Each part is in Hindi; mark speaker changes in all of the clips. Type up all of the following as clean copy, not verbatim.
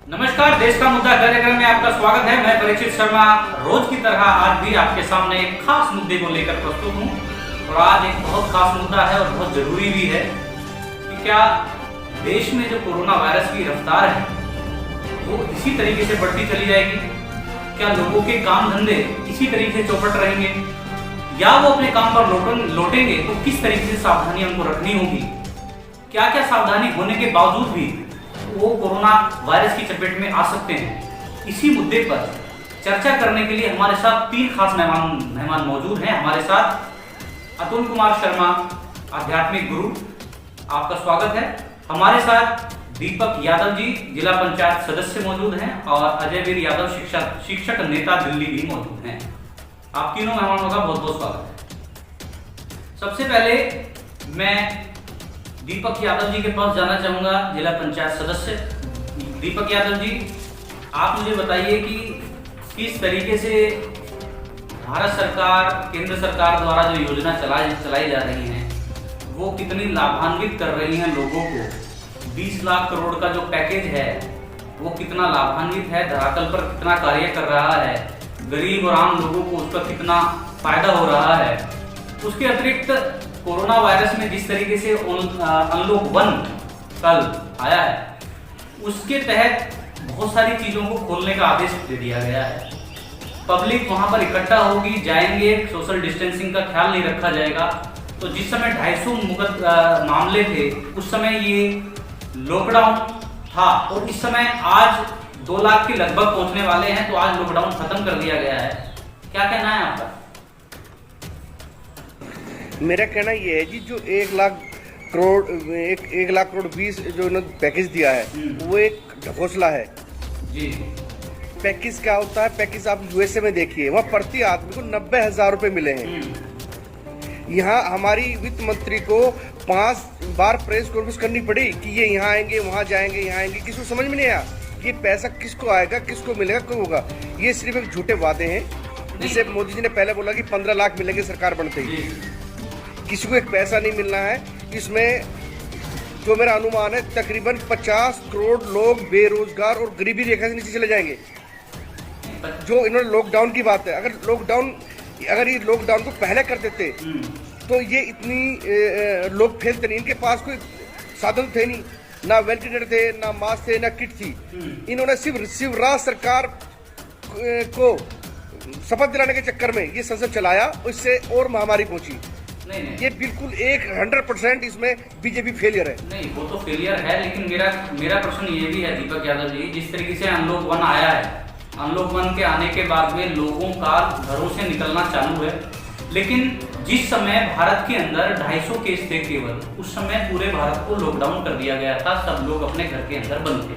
Speaker 1: नमस्कार, देश का मुद्दा कार्यक्रम में आपका स्वागत है। मैं परीक्षित शर्मा रोज की तरह आज भी आपके सामने एक खास मुद्दे को लेकर प्रस्तुत हूँ और आज एक बहुत खास मुद्दा है और बहुत जरूरी भी है कि क्या देश में जो कोरोना वायरस की रफ्तार है वो इसी तरीके से बढ़ती चली जाएगी? क्या लोगों के काम धंधे इसी तरीके से चौपट रहेंगे या वो अपने काम पर लौटेंगे तो किस तरीके से सावधानी हमको रखनी होगी? क्या क्या सावधानी होने के बावजूद भी वो कोरोना वायरस की चपेट में आ सकते हैं? इसी मुद्दे पर चर्चा करने के लिए हमारे साथ तीन खास मेहमान मौजूद हैं। हमारे साथ अतुल कुमार शर्मा, आध्यात्मिक गुरु, आपका स्वागत है। हमारे साथ दीपक यादव जी, जिला पंचायत सदस्य मौजूद हैं और अजय वीर यादव, शिक्षक नेता दिल्ली भी मौजूद हैं। आप तीनों मेहमानों का बहुत बहुत स्वागत है। सबसे पहले मैं दीपक यादव जी के पास जाना चाहूंगा, जिला पंचायत सदस्य। दीपक यादव जी, आप मुझे बताइए कि किस तरीके से भारत सरकार, केंद्र सरकार द्वारा जो योजना चलाई जा रही हैं वो कितनी लाभान्वित कर रही हैं लोगों को? 20 लाख करोड़ का जो पैकेज है वो कितना लाभान्वित है, धरातल पर कितना कार्य कर रहा है, गरीब और आम लोगों को उसका कितना फायदा हो रहा है? उसके अतिरिक्त कोरोना वायरस में जिस तरीके से अनलॉक 1 कल आया है उसके तहत बहुत सारी चीजों को खोलने का आदेश दे दिया गया है। पब्लिक वहां पर इकट्ठा होगी, जाएंगे, सोशल डिस्टेंसिंग का ख्याल नहीं रखा जाएगा। तो जिस समय 250 मामले थे उस समय ये लॉकडाउन था और इस समय आज 2 लाख के लगभग पहुंचने वाले हैं, तो आज लॉकडाउन खत्म कर दिया गया है। क्या कहना है आपका?
Speaker 2: मेरा कहना ये है जी, जो 1 लाख करोड़ 20 जो इन्होंने पैकेज दिया है वो एक ढकोसला है
Speaker 1: जी।
Speaker 2: पैकेज क्या होता है? पैकेज आप यूएसए में देखिए, वहाँ प्रति आदमी को 90,000 रुपए मिले हैं। यहाँ हमारी वित्त मंत्री को 5 बार प्रेस कॉन्फ्रेंस करनी पड़ी कि ये यहाँ आएंगे, वहाँ जाएंगे, यहाँ आएंगे। किसी को समझ में नहीं आया ये पैसा किसको आएगा, किसको मिलेगा, क्यों होगा। ये सिर्फ एक झूठे वादे हैं। जैसे मोदी जी ने पहले बोला कि 15 लाख मिलेंगे सरकार बनते ही, किसी को एक पैसा नहीं मिलना है। इसमें जो मेरा अनुमान है तकरीबन 50 करोड़ लोग बेरोजगार और गरीबी रेखा से नीचे चले जाएंगे। जो इन्होंने लॉकडाउन की बात है, अगर ये लॉकडाउन को पहले कर देते तो ये इतनी लोग फैलते नहीं। इनके पास कोई साधन थे नहीं, ना वेंटिलेटर थे, ना मास्क थे, ना किट थी। इन्होंने सिर्फ शिवराज सरकार को शपथ दिलाने के चक्कर में ये संसद चलाया, इससे और महामारी पहुंची।
Speaker 1: नहीं।
Speaker 2: ये बिल्कुल 100% इसमें बीजेपी फेलियर है।
Speaker 1: नहीं, वो तो फेलियर है, लेकिन मेरा प्रश्न ये भी है दीपक यादव जी, जिस तरीके से अनलॉक 1 आया है, अनलॉक 1 के आने के बाद में लोगों का घरों से निकलना चालू है, लेकिन जिस समय भारत के अंदर 250 केस थे केवल, उस समय पूरे भारत को लॉकडाउन कर दिया गया था, सब लोग अपने घर के अंदर बंद थे।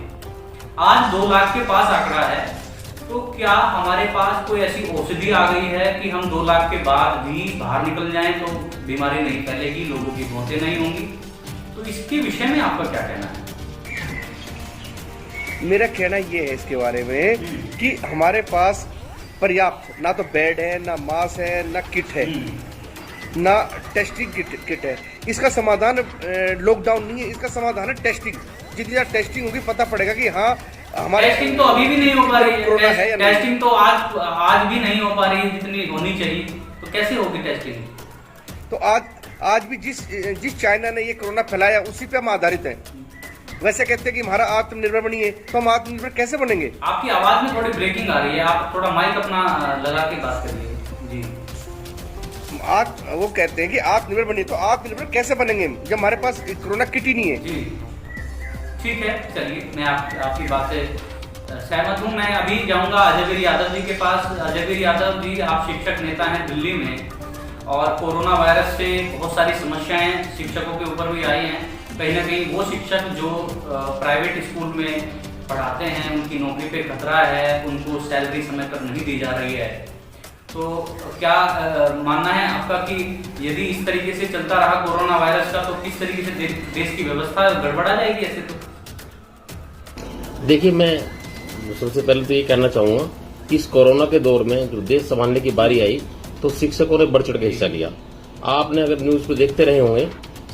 Speaker 1: आज 2 लाख के पास आंकड़ा है, तो क्या हमारे पास कोई ऐसी औषधि आ गई है कि हम 2 लाख के बाद भी बाहर निकल जाएं तो बीमारी नहीं फैलेगी, लोगों की मौतें नहीं होंगी? तो इसके विषय में आपका क्या कहना है?
Speaker 2: मेरा कहना ये है इसके बारे में कि हमारे पास पर्याप्त ना तो बेड है, ना मास्क है, ना किट है, ना टेस्टिंग किट है। इसका समाधान लॉकडाउन नहीं है, इसका समाधान है टेस्टिंग। जितनी ज़्यादा टेस्टिंग होगी पता पड़ेगा कि हाँ हमारे
Speaker 1: टेस्टिंग तो अभी भी नहीं हो पा रही है।
Speaker 2: कोरोना है या नहीं।
Speaker 1: टेस्टिंग तो आज भी नहीं हो पा रही है जितनी होनी चाहिए, तो कैसे होगी टेस्टिंग?
Speaker 2: तो आज भी जिस चाइना ने ये कोरोना फैलाया उसी पे हम आधारित हैं। वैसे कहते हैं कि हमारा आत्मनिर्भर बनिए, तो हम आत्मनिर्भर कैसे बनेंगे?
Speaker 1: आपकी आवाज में थोड़ी ब्रेकिंग आ रही है, आप थोड़ा माइक अपना लगा के बात करिए जी।
Speaker 2: वो कहते हैं कि आत्मनिर्भर बनिए, तो आत्मनिर्भर कैसे बनेंगे जब हमारे पास कोरोना किट ही नहीं है?
Speaker 1: जी ठीक है, चलिए मैं आपकी बात से सहमत हूँ। मैं अभी जाऊँगा अजय वीर यादव जी के पास। अजय वीर यादव जी, आप शिक्षक नेता हैं दिल्ली में और कोरोना वायरस से बहुत सारी समस्याएं शिक्षकों के ऊपर भी आई हैं। कहीं ना कहीं वो शिक्षक जो प्राइवेट स्कूल में पढ़ाते हैं उनकी नौकरी पे खतरा है, उनको सैलरी समय पर नहीं दी जा रही है। तो क्या मानना है आपका कि यदि इस तरीके से चलता रहा कोरोना वायरस का तो किस तरीके से देश की व्यवस्था गड़बड़ा जाएगी ऐसे? तो
Speaker 3: देखिए, मैं सबसे पहले तो ये कहना चाहूँगा कि इस कोरोना के दौर में जो देश संभालने की बारी आई तो शिक्षकों ने बढ़ चढ़ के हिस्सा लिया। आपने अगर न्यूज़ पे देखते रहे होंगे,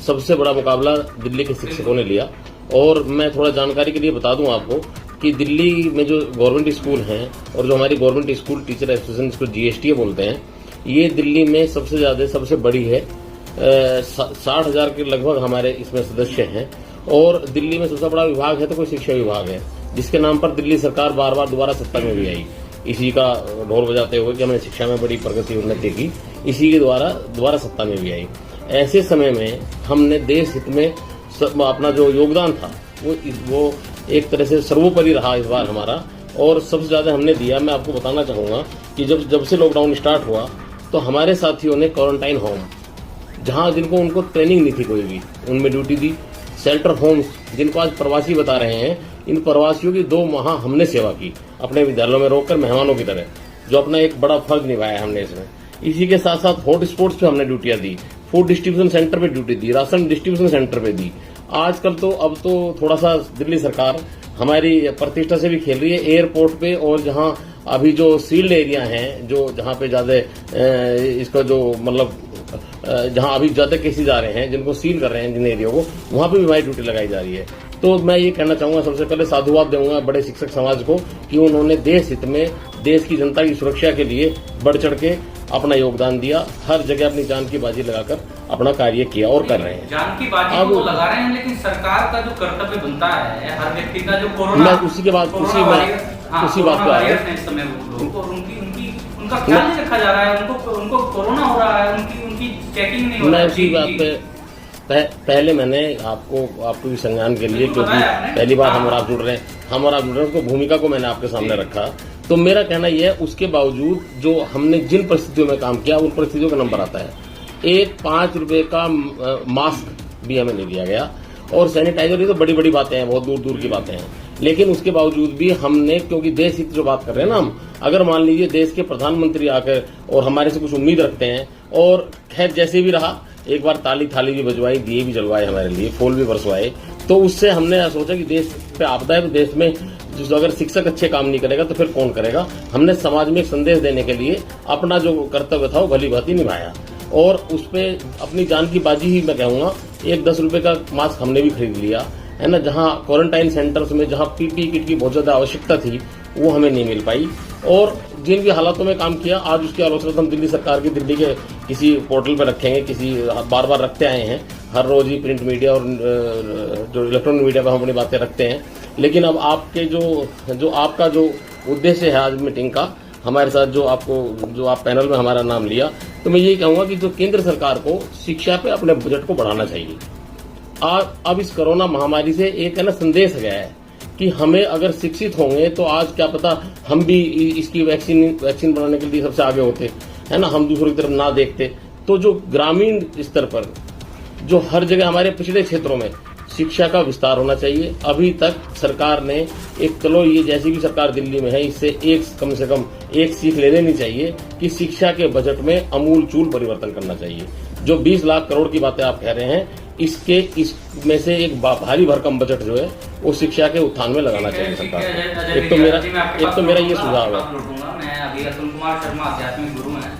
Speaker 3: सबसे बड़ा मुकाबला दिल्ली के शिक्षकों ने लिया। और मैं थोड़ा जानकारी के लिए बता दूं आपको कि दिल्ली में जो गवर्नमेंट स्कूल हैं और जो हमारी गवर्नमेंट स्कूल टीचर एसोसिएशन, इसको GSTA बोलते हैं, ये दिल्ली में सबसे बड़ी है। 60,000 के लगभग हमारे इसमें सदस्य हैं। और दिल्ली में सबसे बड़ा विभाग है तो कोई शिक्षा विभाग है, जिसके नाम पर दिल्ली सरकार बार बार दोबारा सत्ता में भी आई, इसी का ढोल बजाते हुए कि हमने शिक्षा में बड़ी प्रगति उन्नति की, इसी के द्वारा दोबारा सत्ता में भी आई। ऐसे समय में हमने देश हित में अपना जो योगदान था वो एक तरह से सर्वोपरि रहा इस बार हमारा, और सबसे ज्यादा हमने दिया। मैं आपको बताना चाहूंगा कि जब से लॉकडाउन स्टार्ट हुआ तो हमारे साथियों ने क्वारंटाइन होम, जहां जिनको उनको ट्रेनिंग नहीं थी कोई भी, उनमें ड्यूटी दी। शेल्टर होम्स, जिनको आज प्रवासी बता रहे हैं, इन प्रवासियों की 2 माह हमने सेवा की अपने विद्यालयों में रोककर मेहमानों की तरह, जो अपना एक बड़ा फर्ज निभाया हमने इसमें। इसी के साथ साथ हॉट स्पॉट्स पे हमने ड्यूटियां दी, फूड डिस्ट्रीब्यूशन सेंटर पे ड्यूटी दी, राशन डिस्ट्रीब्यूशन सेंटर पे दी। आजकल तो अब तो थोड़ा सा दिल्ली सरकार हमारी प्रतिष्ठा से भी खेल रही है। एयरपोर्ट पे और जहां अभी जो सील्ड एरिया हैं, जो जहां पे ज्यादा इसका जो मतलब जहां अभी ज्यादा केसेज आ रहे हैं, जिनको सील कर रहे हैं जिन एरिया को, वहां पे भी हमारी ड्यूटी लगाई जा रही है। तो मैं ये कहना चाहूंगा, सबसे पहले साधुवाद दूंगा बड़े शिक्षक समाज को कि उन्होंने देश हित में, देश की जनता की सुरक्षा के लिए बढ़ चढ़ के अपना योगदान दिया। हर जगह अपनी जान की बाजी लगाकर अपना कार्य किया और कर रहे हैं।
Speaker 1: जान की बाजी तो लगा रहे हैं, लेकिन सरकार का जो कर्तव्य बनता है हर व्यक्ति का, जो कोरोना,
Speaker 3: मैं उसी के बाद उसी बात पे आया,
Speaker 1: उनका ख्याल नहीं रखा जा रहा है, उनको कोरोना हो रहा है, उनकी चेकिंग नहीं हो रहा है।
Speaker 3: मैं उसी बात पे पहले मैंने आपको भी संज्ञान के लिए, क्योंकि पहली बार हम और आप जुड़ रहे हैं, उसको भूमिका को मैंने आपके सामने रखा। तो मेरा कहना यह है, उसके बावजूद जो हमने जिन परिस्थितियों में काम किया, उन परिस्थितियों का नंबर आता है। एक 5 रुपए का मास्क भी हमें नहीं दिया गया, और सैनिटाइजर, ये तो बड़ी बड़ी बातें हैं, बहुत दूर दूर की बातें हैं। लेकिन उसके बावजूद भी हमने, क्योंकि देश हित जो बात कर रहे हैं ना हम, अगर मान लीजिए देश के प्रधानमंत्री आकर और हमारे से कुछ उम्मीद रखते हैं, और खैर जैसे भी रहा, एक बार ताली थाली भी बजवाई, दिए भी जलवाए हमारे लिए, फूल भी बरसवाए, तो उससे हमने सोचा कि देश पे आपदा है, तो देश में जो अगर शिक्षक अच्छे काम नहीं करेगा तो फिर कौन करेगा। हमने समाज में एक संदेश देने के लिए अपना जो कर्तव्य था वो भली भांति निभाया, और उस पर अपनी जान की बाजी ही मैं कहूंगा। एक 10 रुपए का मास्क हमने भी खरीद लिया है ना, जहां क्वारंटाइन सेंटर्स में जहां PPE किट की बहुत ज्यादा आवश्यकता थी, वो हमें नहीं मिल पाई। और जिन भी हालातों में काम किया, आज उसकी आलोचना हम दिल्ली सरकार की, दिल्ली के किसी पोर्टल पर रखेंगे, किसी बार बार रखते आए हैं, हर रोज ही प्रिंट मीडिया और जो इलेक्ट्रॉनिक मीडिया पर हम अपनी बातें रखते हैं। लेकिन अब आपके जो आपका जो उद्देश्य है आज मीटिंग का, हमारे साथ जो आप पैनल में हमारा नाम लिया, तो मैं यही कहूंगा कि जो केंद्र सरकार को शिक्षा पे अपने बजट को बढ़ाना चाहिए। अब इस कोरोना महामारी से एक है ना संदेश गया है कि हमें अगर शिक्षित होंगे तो आज क्या पता हम भी इसकी वैक्सीन बनाने के लिए सबसे आगे होते, है ना, हम दूसरों की तरफ ना देखते। तो जो ग्रामीण स्तर पर, जो हर जगह हमारे पिछड़े क्षेत्रों में शिक्षा का विस्तार होना चाहिए। अभी तक सरकार ने चलो ये जैसी भी सरकार दिल्ली में है, इससे कम से कम एक सीख ले लेनी चाहिए कि शिक्षा के बजट में अमूलचूल परिवर्तन करना चाहिए। जो 20 लाख करोड़ की बातें आप कह रहे हैं, इसमें से एक भारी भरकम बजट जो है वो शिक्षा के उत्थान में लगाना चाहिए सरकार को। एक तो मेरा ये सुझाव है।
Speaker 1: मैं अभी अतुल कुमार शर्मा, आध्यात्मिक गुरु हैं।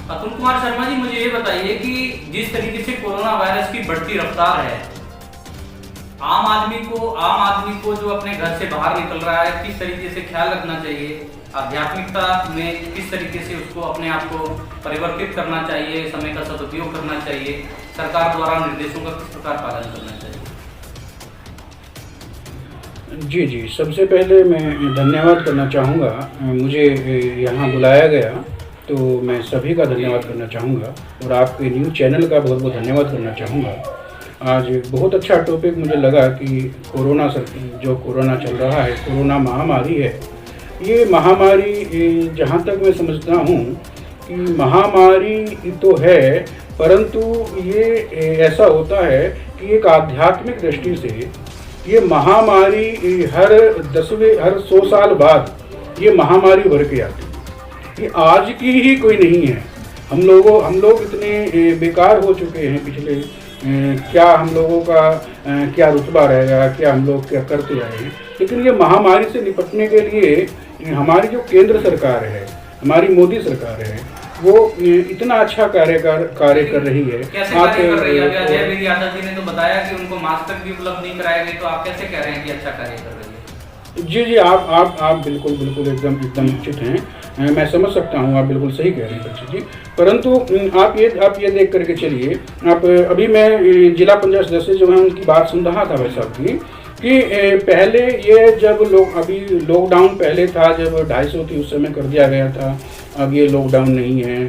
Speaker 1: अतुल कुमार शर्मा जी, मुझे ये बताइए कि जिस तरीके से कोरोना वायरस की बढ़ती रफ्तार है, आम आदमी को जो अपने घर से बाहर निकल रहा है, किस तरीके से ख्याल रखना चाहिए, आध्यात्मिकता में किस तरीके से उसको अपने आप को परिवर्तित करना चाहिए, समय का सदुपयोग करना चाहिए, सरकार द्वारा निर्देशों का किस प्रकार पालन करना चाहिए?
Speaker 4: जी, सबसे पहले मैं धन्यवाद करना चाहूँगा, मुझे यहाँ बुलाया गया तो मैं सभी का धन्यवाद करना चाहूँगा, और आपके न्यूज़ चैनल का बहुत बहुत धन्यवाद करना चाहूँगा। आज बहुत अच्छा टॉपिक मुझे लगा कि कोरोना चल रहा है, कोरोना महामारी है। ये महामारी जहाँ तक मैं समझता हूँ कि महामारी तो है, परंतु ये ऐसा होता है कि एक आध्यात्मिक दृष्टि से ये महामारी हर 100 साल बाद ये महामारी भर के आती है। ये आज की ही कोई नहीं है। हम लोग इतने बेकार हो चुके हैं पिछले, क्या हम लोगों का क्या रुतबा रहेगा, क्या हम लोग क्या करते आए हैं। लेकिन ये महामारी से निपटने के लिए हमारी जो केंद्र सरकार है, हमारी मोदी सरकार है, वो इतना अच्छा कार्य कर रही है।
Speaker 1: कैसे कार्य कर रही है? अजय वीर यादव जी ने तो बताया कि उनको मास्क भी उपलब्ध नहीं कराए गए, तो आप कैसे कह रहे हैं कि अच्छा कार्य कर रही है?
Speaker 4: जी आप बिल्कुल बिल्कुल एकदम उचित हैं। मैं समझ सकता हूँ, आप बिल्कुल सही कह रहे हैं परीक्षित जी। परंतु आप ये देख करके चलिए, आप अभी मैं जिला पंचायत सदस्य जो है उनकी बात सुन रहा था भाई साहब की, कि पहले ये जब अभी लॉकडाउन पहले था जब 250 थी उस समय कर दिया गया था, अब ये लॉकडाउन नहीं है,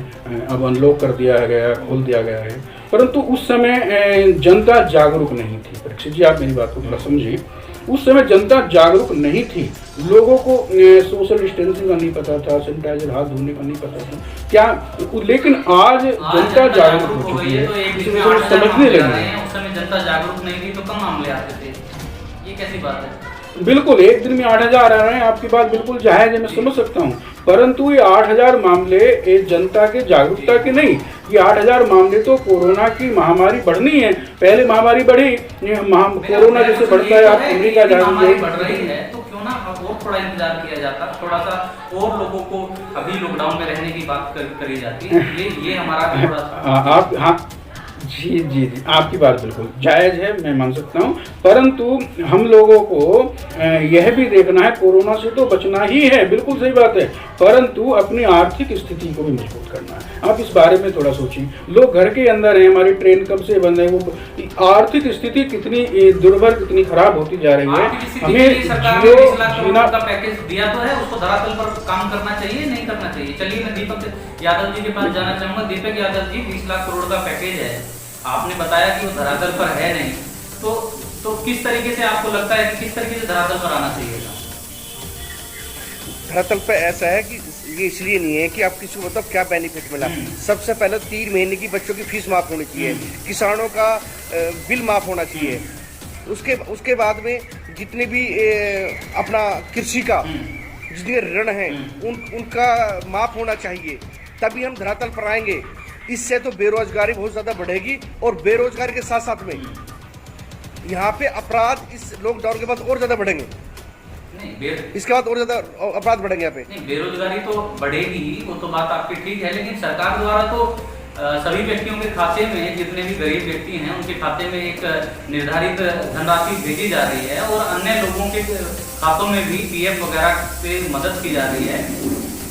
Speaker 4: अब अनलॉक कर दिया गया, खोल दिया गया है। परंतु उस समय जनता जागरूक नहीं थी। परीक्षित जी आप मेरी बात को थोड़ा समझें, उस समय जनता जागरूक नहीं थी, लोगों को सोशल डिस्टेंसिंग का नहीं पता था, सैनिटाइजर हाथ धोने का नहीं पता था क्या, लेकिन आज जनता जागरूक हो चुकी है, समझने लगी है।
Speaker 1: उस समय जनता जागरूक नहीं थी तो कम मामले आते थे, ये कैसी बात है?
Speaker 4: बिल्कुल, एक दिन में 8,000 आ रहे हैं, आपकी बात बिल्कुल जायज है, मैं समझ सकता हूँ। परंतु ये 8,000 मामले जनता के जागरूकता के नहीं, ये 8,000 मामले तो कोरोना की महामारी बढ़नी है। पहले महामारी बढ़ी, कोरोना जैसे बढ़ता है, आप अमेरिका
Speaker 1: महामारी बढ़ रही है तो क्यों ना और थोड़ा इंतजार किया जाता, थोड़ा सा और लोगों को अभी लॉकडाउन में रहने की बात करी जाती, ये हमारा थोड़ा
Speaker 4: हाँ जी आपकी बात बिल्कुल जायज है, मैं मान सकता हूँ। परंतु हम लोगों को यह भी देखना है, कोरोना से तो बचना ही है, बिल्कुल सही बात है, परंतु अपनी आर्थिक स्थिति को भी मजबूत करना है। आप इस बारे में थोड़ा सोचिए, लोग घर के अंदर हैं, हमारी ट्रेन कब से बंद है, वो आर्थिक स्थिति कितनी दुर्भर, कितनी खराब होती जा रही है। हमें
Speaker 1: जीना का पैकेज दिया तो है, उसको धरातल पर काम करना चाहिए, नहीं करना चाहिए। चलिए मैं दीपक यादव जी के पास जाना चाहूंगा। दीपक यादव जी, 20 लाख करोड़ का पैकेज है, आपने बताया कि वो धरातल पर है नहीं, तो किस तरीके से आपको लगता है कि किस तरीके से धरातल पर आना चाहिए?
Speaker 2: धरातल पे ऐसा है कि ये इसलिए नहीं है कि आप किसी को मतलब क्या बेनिफिट मिला। सबसे पहले 3 महीने की बच्चों की फीस माफ होनी चाहिए, किसानों का बिल माफ होना चाहिए, उसके बाद में जितने भी अपना कृषि का जितने ऋण हैं उनका माफ होना चाहिए, तभी हम धरातल पर आएंगे। इससे तो बेरोजगारी बहुत ज्यादा बढ़ेगी, और बेरोजगारी के साथ साथ में यहाँ पे अपराध इस लॉकडाउन के बाद और ज्यादा बढ़ेंगे। इसके बाद और ज्यादा अपराध बढ़ेंगे यहाँ पे।
Speaker 1: नहीं, बेरोजगारी तो बढ़ेगी, वो तो बात आपकी ठीक है, लेकिन सरकार द्वारा तो सभी व्यक्तियों के खाते में, जितने भी गरीब व्यक्ति हैं उनके खाते में एक निर्धारित धनराशि भेजी जा रही है, और अन्य लोगों के खातों में भी पीएफ वगैरह से मदद की जा रही है,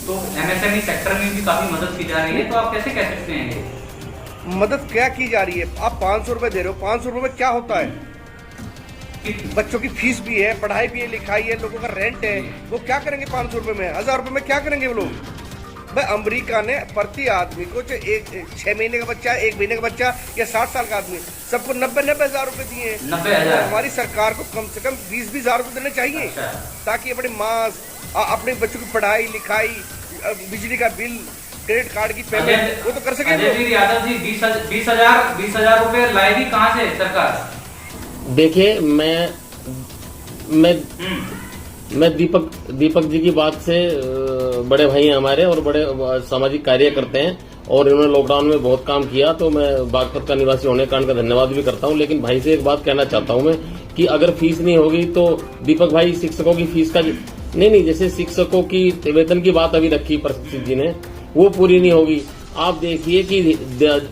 Speaker 1: तो एमएसएमई सेक्टर में भी काफी मदद की जा रही है। तो आप कैसे कह सकते हैं ये
Speaker 2: मदद क्या की जा रही है? आप 500 रुपए दे रहे हो, 500 रुपए में क्या होता है? बच्चों की फीस भी है, पढ़ाई भी है, लिखाई है, लोगों का रेंट है, वो क्या करेंगे 500 रुपए में? 1000 रुपए में क्या करेंगे वो लोग? भाई अमेरिका ने प्रति आदमी को जो 6 महीने का बच्चा, 1 महीने का बच्चा या 60 साल का आदमी, सबको 90 हजार रुपए दिए हैं।
Speaker 1: 90,000।
Speaker 2: हमारी सरकार को कम से कम 20 हजार रुपए देने चाहिए।
Speaker 1: अच्छा। ताकि
Speaker 2: अपने मास्क, अपने बच्चों की पढ़ाई लिखाई, बिजली का बिल, क्रेडिट कार्ड की पेमेंट वो तो कर सके।
Speaker 1: यादव जी 20 हजार रुपए लाएगी कहाँ से सरकार?
Speaker 3: देखिए, मैं दीपक जी की बात से, बड़े भाई हैं हमारे और बड़े सामाजिक कार्य करते हैं, और इन्होंने लॉकडाउन में बहुत काम किया, तो मैं बागपत का निवासी होने के कारण का धन्यवाद भी करता हूं। लेकिन भाई से एक बात कहना चाहता हूं मैं, कि अगर फीस नहीं होगी तो दीपक भाई, शिक्षकों की फीस का नहीं, जैसे शिक्षकों की वेतन की बात अभी रखी प्रशिक्षित जी ने, वो पूरी नहीं होगी। आप देखिए कि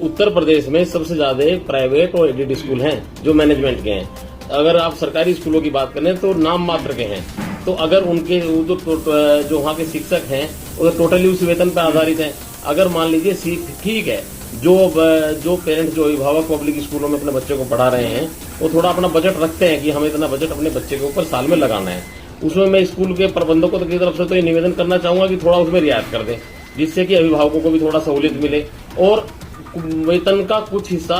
Speaker 3: उत्तर प्रदेश में सबसे ज्यादा प्राइवेट और एडेड स्कूल हैं जो मैनेजमेंट के हैं। अगर आप सरकारी स्कूलों की बात करें तो नाम मात्र के हैं, तो अगर उनके जो वहाँ के शिक्षक हैं वो टोटली उस वेतन पर आधारित हैं। अगर मान लीजिए ठीक है, जो पेरेंट्स, जो अभिभावक पब्लिक स्कूलों में अपने बच्चे को पढ़ा रहे हैं, वो थोड़ा अपना बजट रखते हैं कि हमें इतना बजट अपने बच्चे के ऊपर साल में लगाना है। उसमें मैं स्कूल के प्रबंधकों की तरफ से तो ये निवेदन करना चाहूंगा कि थोड़ा उसमें रियायत कर दें, जिससे कि अभिभावकों को भी थोड़ा सहूलियत मिले, और वेतन का कुछ हिस्सा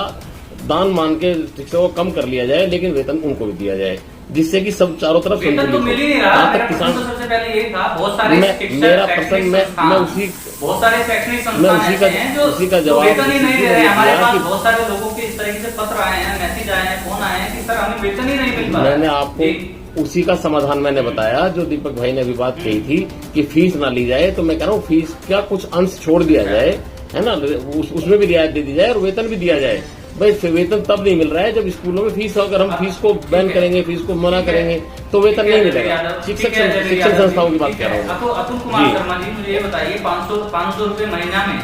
Speaker 3: दान मान के शिक्षकों को कम कर लिया जाए, लेकिन वेतन उनको भी दिया जाए, जिससे कि सब चारों तरफ
Speaker 1: वेतन तो मिल ही नहीं रहा। किसान तो सबसे पहले ये था, बहुत सारे
Speaker 3: मेरा प्रश्न मैं उसी
Speaker 1: बहुत सारे शैक्षणिक संस्थान हैं जो
Speaker 3: उसी का जवाब
Speaker 1: वेतन ही नहीं दे रहे। हमारे पास बहुत सारे लोगों के इस तरीके से पत्र आए हैं, मैसेज आए हैं, फोन आए हैं कि सर हमें वेतन ही नहीं मिल पा रहा।
Speaker 3: मैंने आपको उसी का समाधान मैंने बताया, जो दीपक भाई ने अभी बात कही थी कि फीस ना ली जाए, तो मैं कह रहा हूँ फीस का कुछ अंश छोड़ दिया जाए, है ना, उसमें भी रियायत दे दी जाए और वेतन भी दिया जाए। भाई वेतन तब नहीं मिल रहा है जब स्कूलों में फीस, अगर हम फीस को बैन करेंगे, फीस को मना करेंगे, तो वेतन नहीं मिलेगा। शिक्षण संस्थाओं की बात कर रहा हूँ।
Speaker 1: अतुल कुमार शर्मा जी, मुझे ये बताइए, 500 रुपए महीना में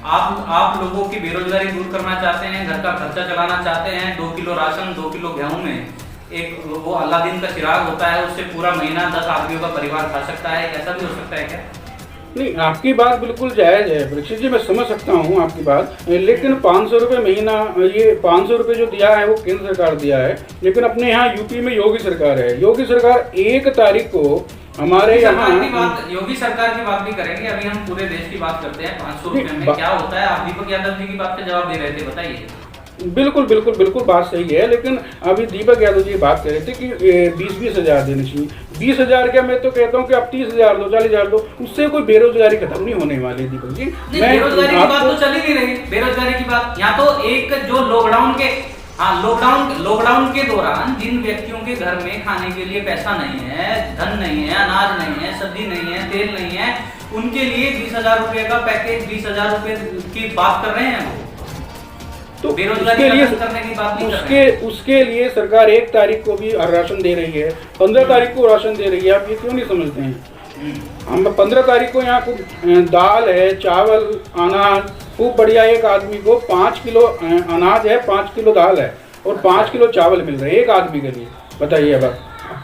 Speaker 1: आप लोगों की बेरोजगारी दूर करना चाहते हैं, घर का खर्चा चलाना चाहते हैं, 2 किलो राशन, 2 किलो गेहूं में एक वो अलादीन का चिराग होता है, उससे पूरा महीना 10 आदमियों का परिवार खा सकता है, ऐसा भी हो सकता है क्या?
Speaker 4: नहीं, आपकी बात बिल्कुल जायज़ है परीक्षित जी, मैं समझ सकता हूँ आपकी बात, लेकिन 500 रुपये महीना, ये 500 रुपये जो दिया है वो केंद्र सरकार दिया है, लेकिन अपने यहाँ यूपी में योगी सरकार है। योगी सरकार 1 तारीख को हमारे यहाँ,
Speaker 1: योगी सरकार की बात भी करेंगे, अभी हम पूरे देश की बात करते हैं। 500 रुपये में क्या होता है? आप दीपक यादव जी की बात का जवाब दे रहे थे, बताइए।
Speaker 4: बिल्कुल बिल्कुल बिल्कुल बात सही है, लेकिन अभी दीपक यादव जी बात कर रहे थे कि 20-20 हज़ार देने चाहिए। 20 हज़ार क्या, मैं तो कहता हूँ कि आप 30 हज़ार दो, 40 हज़ार दो, उससे कोई बेरोजगारी खत्म नहीं होने वाली दीपक जी।
Speaker 1: बेरोजगारी की बात तो चल ही नहीं रही, बेरोजगारी की बात। यहाँ तो एक जो लॉकडाउन के दौरान जिन व्यक्तियों के घर में खाने के लिए पैसा नहीं है, धन नहीं है, अनाज नहीं है, सब्जी नहीं है, तेल नहीं है, उनके लिए 20,000 रुपए का पैकेज, 20,000 रुपए की बात कर रहे हैं वो।
Speaker 4: तो
Speaker 1: बेरोजगारी करने की बात नहीं कर रहे हैं।
Speaker 4: उसके लिए सरकार 1 तारीख को भी राशन दे रही है, 15 तारीख को राशन दे रही है। आप ये क्यों नहीं समझते हैं? हम 15 तारीख को यहाँ दाल है, चावल, अनाज, खूब बढ़िया, एक आदमी को 5 किलो अनाज है, 5 किलो दाल है और 5 किलो चावल मिल रहे हैं एक आदमी के लिए। बताइए अब,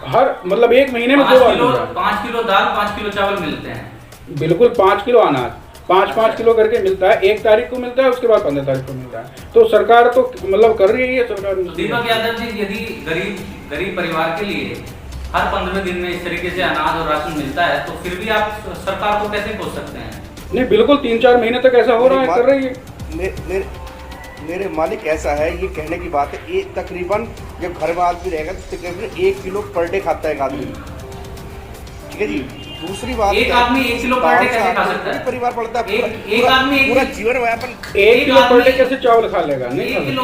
Speaker 4: हर मतलब 1 महीने में 2 बार
Speaker 1: 5 किलो दाल, 5 किलो चावल मिलते हैं।
Speaker 4: बिल्कुल, 5 किलो अनाज 5-5 किलो करके मिलता है, 1 तारीख को मिलता है, उसके बाद 15 तारीख को मिलता है। तो सरकार तो मतलब कर रही है सरकार।
Speaker 1: दीपक यादव जी, यदि गरीब परिवार के लिए हर 15 दिन में इस तरीके से अनाज और राशन मिलता है, तो फिर भी आप सरकार को कैसे कोस सकते हैं?
Speaker 4: नहीं, बिल्कुल 3-4 महीने तक ऐसा हो रहा है, कर रही है।
Speaker 2: मेरे मालिक ऐसा है, ये कहने की बात है, तकरीबन जब घर में आदमी रहेगा तो तकरीबन 1 किलो पर डे खाता है एक आदमी। ठीक है जी। दूसरी बात,
Speaker 1: एक आदमी 1 किलो पर डे कैसे खा सकता है?
Speaker 2: परिवार पड़ता है,
Speaker 1: एक आदमी
Speaker 2: पूरा जीवन व्यापन
Speaker 4: 1 किलो पर डे कैसे चावल खा लेगा? नहीं,
Speaker 1: 1 किलो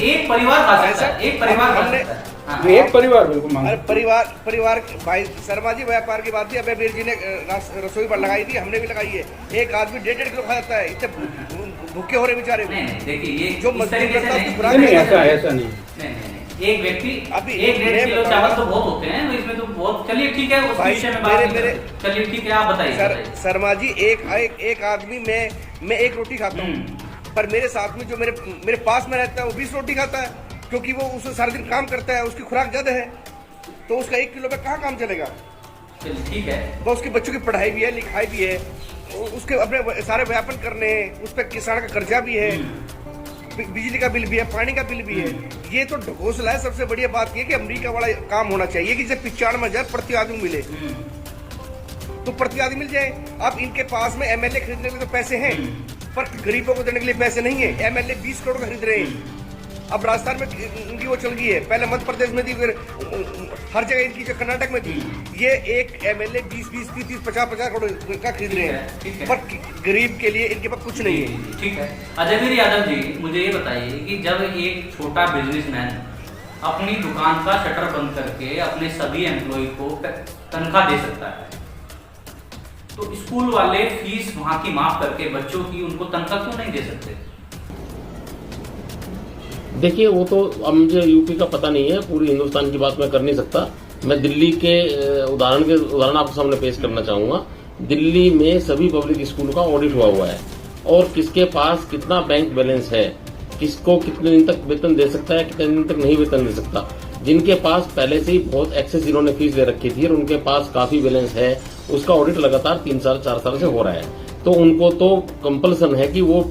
Speaker 1: एक परिवार खा सकता है, एक परिवार खा सकता है।
Speaker 4: एक परिवार बिल्कुल मांग।
Speaker 2: अरे परिवार भाई शर्मा जी, व्यापार की बात थी, अबे वीर जी ने रसोई पर लगाई थी, हमने भी लगाई है। एक आदमी 1.5 किलो खा जाता है, इतने भूखे हो रहे बेचारे।
Speaker 1: देखिए, ये
Speaker 2: जो मजदूरी करता है
Speaker 4: ऐसा नहीं।
Speaker 1: एक व्यक्ति अभी 1.5 किलो चावल तो बहुत होते हैं, इसमें तो बहुत। चलिए ठीक है, उस विषय में बात चलिए ठीक है, आप बताइए।
Speaker 2: शर्मा जी, एक आदमी मैं 1 रोटी खाता हूँ, पर मेरे साथ में जो मेरे पास में रहता है वो 20 रोटी खाता है, क्योंकि वो उससे सारा दिन काम करता है, उसकी खुराक ज्यादा है, तो उसका 1 किलो पे कहाँ काम चलेगा?
Speaker 1: ठीक है,
Speaker 2: वो उसके बच्चों की पढ़ाई भी है, लिखाई भी है, उसके अपने सारे व्यापन करने हैं, उस पर किसान का कर्जा भी है, बिजली का बिल भी है, पानी का बिल भी है। ये तो ढकोसला है। सबसे बढ़िया बात ये कि अमेरिका वाला काम होना चाहिए कि जब 95,000 प्रति आदमी मिले, तो प्रति आदमी मिल जाए। अब इनके पास में एमएलए खरीदने के लिए तो पैसे हैं, पर गरीबों को देने के लिए पैसे नहीं है। एमएलए 20 करोड़ खरीद रहे हैं। अब राजस्थान में इनकी वो चल गई है, पहले मध्य प्रदेश में थी, फिर हर जगह इनकी जो कर्नाटक में थी। ये एक एमएलए 20-20, 30-30, 50-50 करोड़ का खरीद रहे हैं, पर गरीब के लिए इनके पास कुछ नहीं है।
Speaker 1: ठीक है, अजयवीर यादव जी, मुझे ये बताइए कि जब एक छोटा बिजनेसमैन अपनी दुकान का शटर बंद करके अपने सभी एम्प्लॉय को तनख्वाह दे सकता है, तो स्कूल वाले फीस वहां की माफ करके बच्चों की उनको तनख्वाह क्यों नहीं दे सकते?
Speaker 3: देखिए, वो तो अब मुझे यूपी का पता नहीं है, पूरी हिंदुस्तान की बात मैं कर नहीं सकता। मैं दिल्ली के उदाहरण आपके सामने पेश करना चाहूंगा। दिल्ली में सभी पब्लिक स्कूलों का ऑडिट हुआ है, और किसके पास कितना बैंक बैलेंस है, किसको कितने दिन तक वेतन दे सकता है, कितने दिन तक नहीं वेतन दे सकता। जिनके पास पहले से ही बहुत एक्सेस इन्होंने फीस दे रखी थी और उनके पास काफी बैलेंस है, उसका ऑडिट लगातार 3 साल 4 साल से हो रहा है, तो उनको तो कंपल्सन है कि वो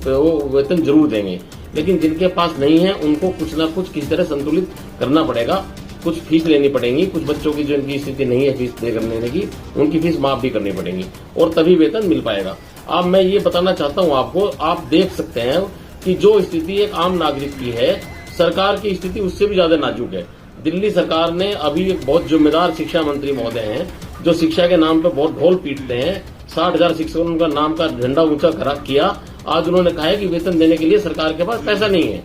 Speaker 3: वेतन जरूर देंगे। लेकिन जिनके पास नहीं है, उनको कुछ ना कुछ किसी तरह संतुलित करना पड़ेगा, कुछ फीस लेनी पड़ेगी, कुछ बच्चों की जो इनकी स्थिति नहीं है फीस दे करने की, उनकी फीस माफ भी करनी पड़ेगी, और तभी वेतन मिल पाएगा। अब मैं ये बताना चाहता हूँ आपको, आप देख सकते हैं कि जो स्थिति एक आम नागरिक की है, सरकार की स्थिति उससे भी ज्यादा नाजुक है। दिल्ली सरकार ने अभी एक बहुत जिम्मेदार शिक्षा मंत्री महोदय हैं, जो शिक्षा के नाम पर बहुत ढोल पीटते हैं, 60,000 शिक्षकों का नाम का झंडा ऊंचा किया। आज उन्होंने कहा है कि वेतन देने के लिए सरकार के पास पैसा नहीं है।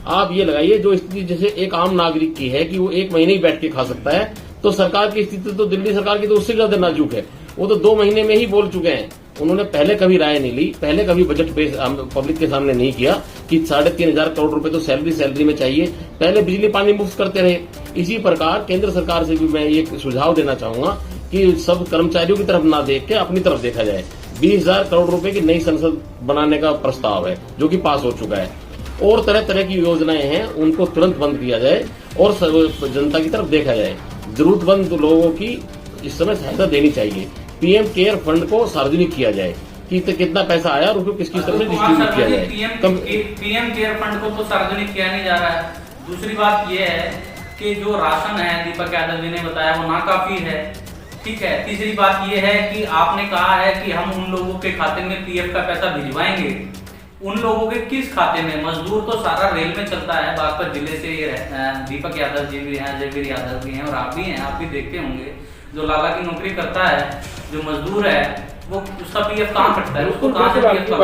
Speaker 3: आप ये लगाइए, जो स्थिति जैसे एक आम नागरिक की है कि वो 1 महीने ही बैठ के खा सकता है, तो सरकार की स्थिति तो दिल्ली सरकार की तो उससे ज्यादा नाजुक है। वो तो 2 महीने में ही बोल चुके हैं। उन्होंने पहले कभी राय नहीं ली, पहले कभी बजट पेश पब्लिक के सामने नहीं किया कि 3,500 करोड़ रुपए तो सैलरी में चाहिए। पहले बिजली पानी मुफ्त करते रहे। इसी प्रकार केंद्र सरकार से भी मैं ये सुझाव देना चाहूंगा कि सब कर्मचारियों की तरफ ना देख के अपनी तरफ देखा जाए। 20,000 करोड़ रुपए की नई संसद बनाने का प्रस्ताव है, जो कि पास हो चुका है, और तरह तरह की योजनाएं हैं, उनको तुरंत बंद किया जाए और जनता की तरफ देखा जाए। जरूरतमंद लोगों की इस समय सहायता देनी चाहिए। पीएम केयर फंड को सार्वजनिक किया जाए कि कितना पैसा आया और उसको किस किस तरह से डिस्ट्रीब्यूट किया जाए।
Speaker 1: पीएम केयर फंड को तो सार्वजनिक किया नहीं जा रहा है। दूसरी बात यह है कि जो राशन है, दीपक यादव जी ने बताया, वो नाकाफी है। ठीक है। तीसरी बात यह है कि आपने कहा है कि हम उन लोगों के खाते में पीएफ का पैसा भिजवाएंगे। उन लोगों के किस खाते में? मजदूर तो सारा रेल में चलता है। बागपत जिले से दीपक यादव जी भी हैं, जयवीर यादव भी हैं और आप भी हैं, आप भी देखते होंगे। जो लाला की नौकरी करता है, जो मजदूर है, वो उसका पीएफ कहाँ कटता है? उसको कहाँ से पीएफ का?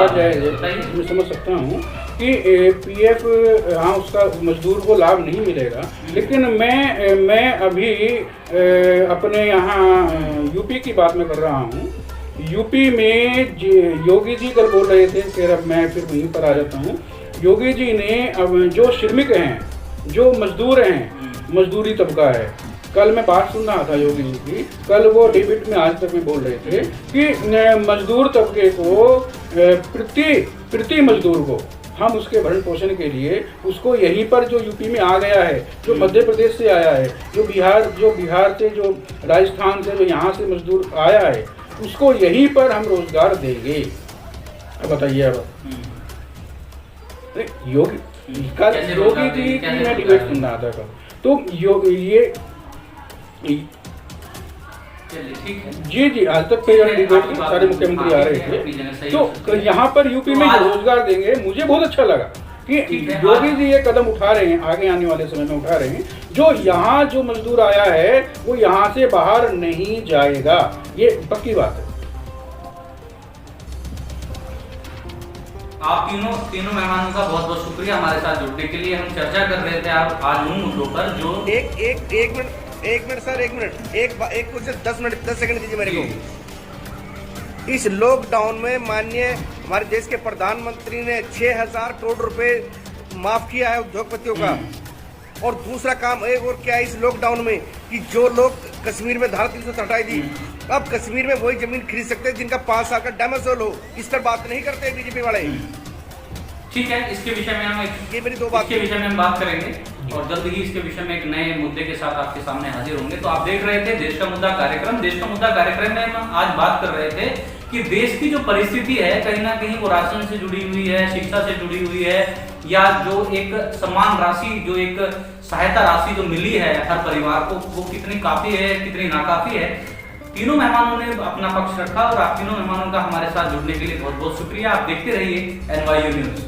Speaker 4: मैं समझ सकता हूँ कि पीएफ, हाँ, उसका मजदूर को लाभ नहीं मिलेगा। लेकिन मैं अभी अपने यहाँ यूपी की बात में कर रहा हूँ। यूपी में योगी जी कल बोल रहे थे, फिर अब मैं फिर वहीं पर आ जाता हूँ। योगी जी ने अब जो श्रमिक हैं, जो मजदूर हैं, मजदूरी तबका है, कल मैं बात सुन रहा था योगी जी की, कल वो डिबेट में आज तक में बोल रहे थे कि मजदूर तबके को प्रति मजदूर को हम उसके भरण पोषण के लिए उसको यहीं पर, जो यूपी में आ गया है, जो मध्य प्रदेश से आया है, जो बिहार से, जो राजस्थान से, जो यहाँ से मजदूर आया है, उसको यहीं पर हम रोजगार देंगे। अब बताइए। अब योगी जी की मैं डिबेट सुन रहा था कल, तो ये जी आज तक डिबेट सारे मुख्यमंत्री आ रहे थे, तो यहाँ पर यूपी में रोजगार देंगे। मुझे बहुत अच्छा लगा कि योगी जी ये कदम उठा रहे हैं, आगे आने वाले समय में उठा रहे हैं। जो यहाँ जो मजदूर आया है वो यहाँ से बाहर नहीं जाएगा, ये पक्की बात है।
Speaker 1: आप तीनों मेहमानों का बहुत बहुत शुक्रिया हमारे साथ जुड़ने के लिए। हम चर्चा कर रहे थे आज उन मुद्दों पर जो
Speaker 2: एक मिनट सर, एक कुछ 10 सेकंड दीजिए मेरे को। इस लॉकडाउन में माननीय हमारे देश के प्रधानमंत्री ने 6,000 करोड़ रुपए माफ किया है उद्योगपतियों का। और दूसरा काम एक और क्या है इस लॉकडाउन में कि जो लोग कश्मीर में धारा 370 हटाई दी, अब कश्मीर में वही जमीन खरीद सकते हैं जिनका 5 साल का डैमेज हो। इस पर बात नहीं करते बीजेपी वाले।
Speaker 1: ठीक है, इसके विषय में हम
Speaker 2: ये मेरी 2 बात
Speaker 1: इसके विषय में हम बात करेंगे और जल्द ही इसके विषय में एक नए मुद्दे के साथ आपके सामने हाजिर होंगे। तो आप देख रहे थे देश का मुद्दा कार्यक्रम। देश का मुद्दा कार्यक्रम में हम आज बात कर रहे थे कि देश की जो परिस्थिति है कहीं ना कहीं वो राशन से जुड़ी हुई है, शिक्षा से जुड़ी हुई है, या जो एक सम्मान राशि, जो एक सहायता राशि जो मिली है हर परिवार को, वो कितनी काफी है, कितनी नाकाफी है। तीनों मेहमानों ने अपना पक्ष रखा और आप तीनों मेहमानों का हमारे साथ जुड़ने के लिए बहुत बहुत शुक्रिया। आप देखते रहिए NYU न्यूज।